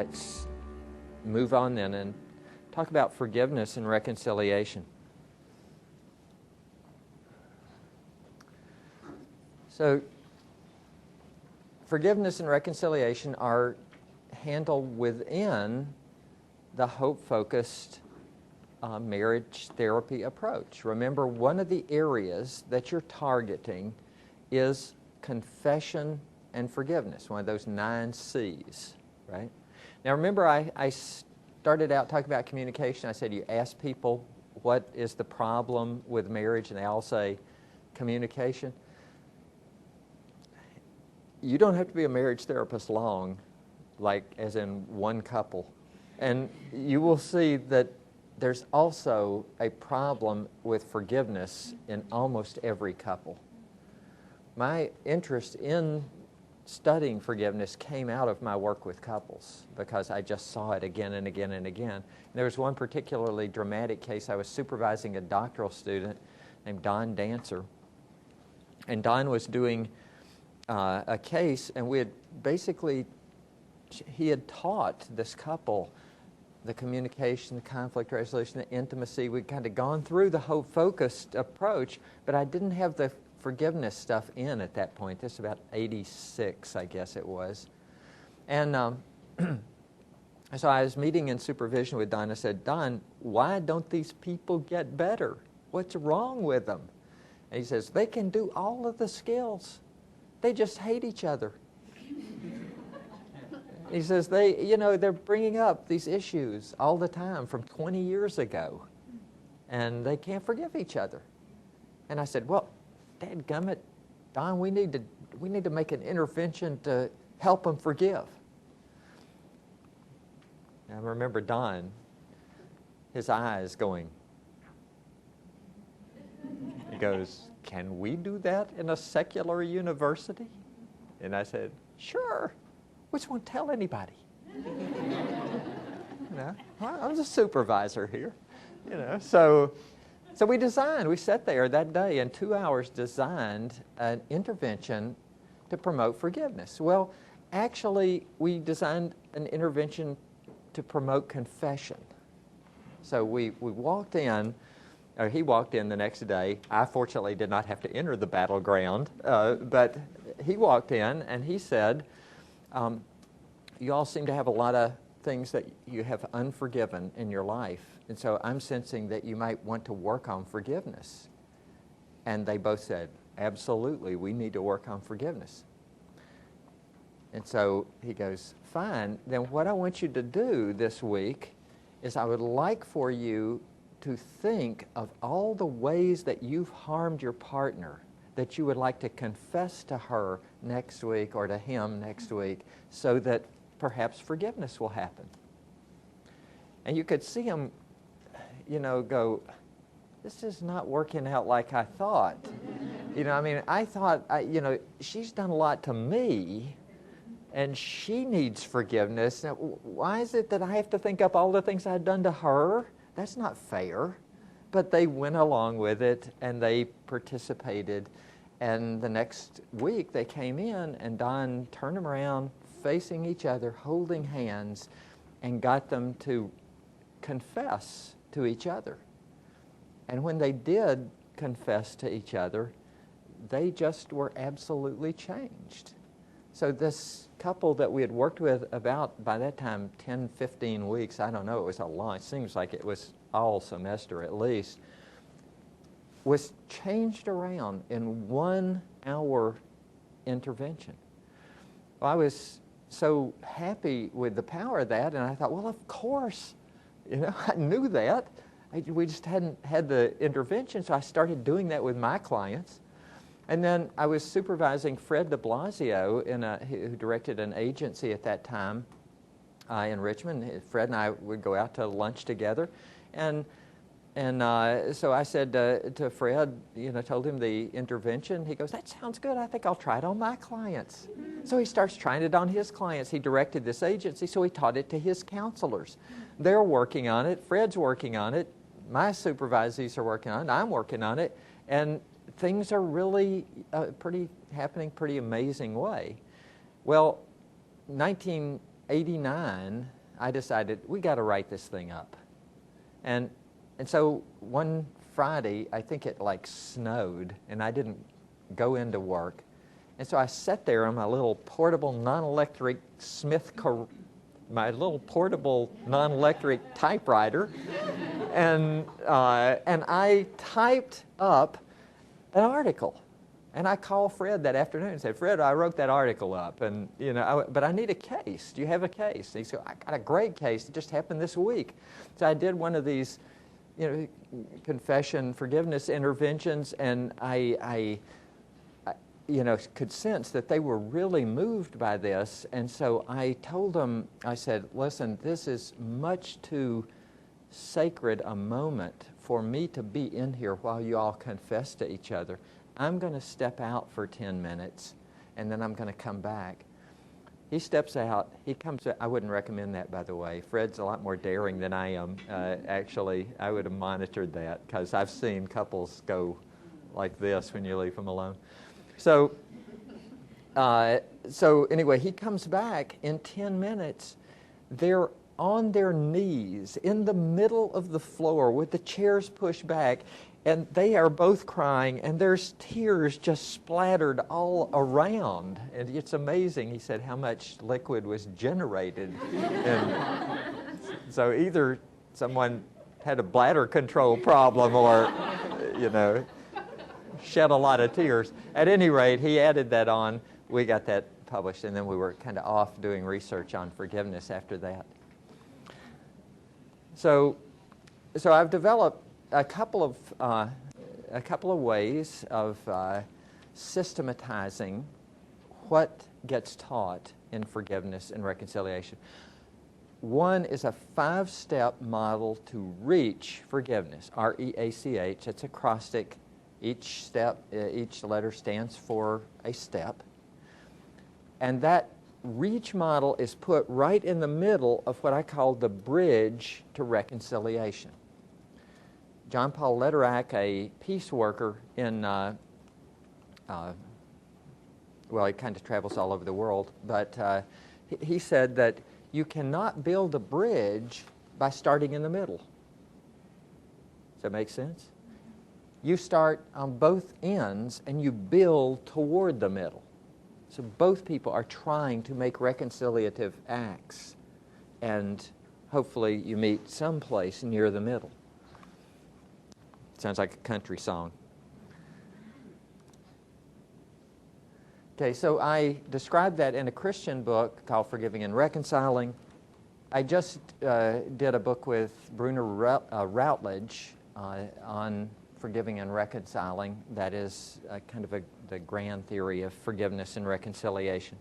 Let's move on then and talk about forgiveness and reconciliation. So, forgiveness and reconciliation are handled within the hope-focused marriage therapy approach. Remember, one of the areas that you're targeting is confession and forgiveness, one of those 9 C's, right? Now remember, I started out talking about communication. I said you ask people what is the problem with marriage, and they all say communication. You don't have to be a marriage therapist long, like as in one couple, and you will see that there's also a problem with forgiveness in almost every couple. My interest in studying forgiveness came out of my work with couples because I just saw it again and again and again. And there was one particularly dramatic case. I was supervising a doctoral student named Don Dancer, and Don was doing a case, and he had taught this couple the communication, the conflict resolution, the intimacy. We'd kind of gone through the hope-focused approach, but I didn't have the forgiveness stuff in at that point. This is about 86, I guess it was. And so I was meeting in supervision with Don. I said, Don, why don't these people get better? What's wrong with them? And he says, they can do all of the skills. They just hate each other. He says, they're bringing up these issues all the time from 20 years ago, and they can't forgive each other. And I said, well, dadgummit, Don, we need to make an intervention to help them forgive. And I remember Don, his eyes going. He goes, can we do that in a secular university? And I said, sure. We just won't tell anybody. I'm the supervisor here. So we sat there that day and 2 hours designed an intervention to promote forgiveness. Well, actually, we designed an intervention to promote confession. So we walked in, or he walked in the next day. I fortunately did not have to enter the battleground, but he walked in and he said, you all seem to have a lot of things that you have unforgiven in your life. And so I'm sensing that you might want to work on forgiveness. And they both said, absolutely, we need to work on forgiveness. And so he goes, fine, then what I want you to do this week is I would like for you to think of all the ways that you've harmed your partner that you would like to confess to her next week or to him next week so that perhaps forgiveness will happen. And you could see him, go, this is not working out like I thought. I thought, she's done a lot to me, and she needs forgiveness. Now, why is it that I have to think up all the things I've done to her? That's not fair. But they went along with it, and they participated. And the next week, they came in, and Don turned them around, facing each other, holding hands, and got them to confess to each other. And when they did confess to each other, they just were absolutely changed. So this couple that we had worked with about, by that time, 10, 15 weeks, I don't know, it was a long, it seems like it was all semester at least, was changed around in 1 hour intervention. Well, I was so happy with the power of that, and I thought, well, of course, I knew that. We just hadn't had the intervention, so I started doing that with my clients. And then I was supervising Fred de Blasio, who directed an agency at that time in Richmond. Fred and I would go out to lunch together, and so I said to Fred, told him the intervention. He goes, that sounds good. I think I'll try it on my clients. So he starts trying it on his clients. He directed this agency, so he taught it to his counselors. They're working on it. Fred's working on it. My supervisees are working on it. I'm working on it. And things are really happening pretty amazing way. Well, '89, I decided we got to write this thing up. And so one Friday, I think it like snowed, and I didn't go into work. And so I sat there on my little portable non-electric my little portable non-electric typewriter, and I typed up an article. And I called Fred that afternoon and said, Fred, I wrote that article up, and but I need a case. Do you have a case? And he said, I got a great case. It just happened this week. So I did one of these, confession, forgiveness interventions, and I could sense that they were really moved by this. And so I told them, I said, listen, this is much too sacred a moment for me to be in here while you all confess to each other. I'm going to step out for 10 minutes, and then I'm going to come back. He steps out. He comes back. I wouldn't recommend that, by the way. Fred's a lot more daring than I am. Actually, I would have monitored that, because I've seen couples go like this when you leave them alone. So anyway, he comes back in 10 minutes. They're on their knees in the middle of the floor with the chairs pushed back, and they are both crying, and there's tears just splattered all around. And it's amazing, he said, how much liquid was generated. And so either someone had a bladder control problem or, shed a lot of tears. At any rate, he added that on. We got that published, and then we were kind of off doing research on forgiveness after that. So I've developed a couple of ways of systematizing what gets taught in forgiveness and reconciliation. One is a 5-step model to reach forgiveness, REACH. It's acrostic. Each step, each letter stands for a step. And that reach model is put right in the middle of what I call the bridge to reconciliation. John Paul Lederach, a peace worker in, he kind of travels all over the world, but he said that you cannot build a bridge by starting in the middle. Does that make sense? You start on both ends and you build toward the middle. So both people are trying to make reconciliative acts, and hopefully you meet someplace near the middle. Sounds like a country song. Okay, so I described that in a Christian book called Forgiving and Reconciling. I just did a book with Bruner Routledge on forgiving and reconciling. That is kind of the grand theory of forgiveness and reconciliation.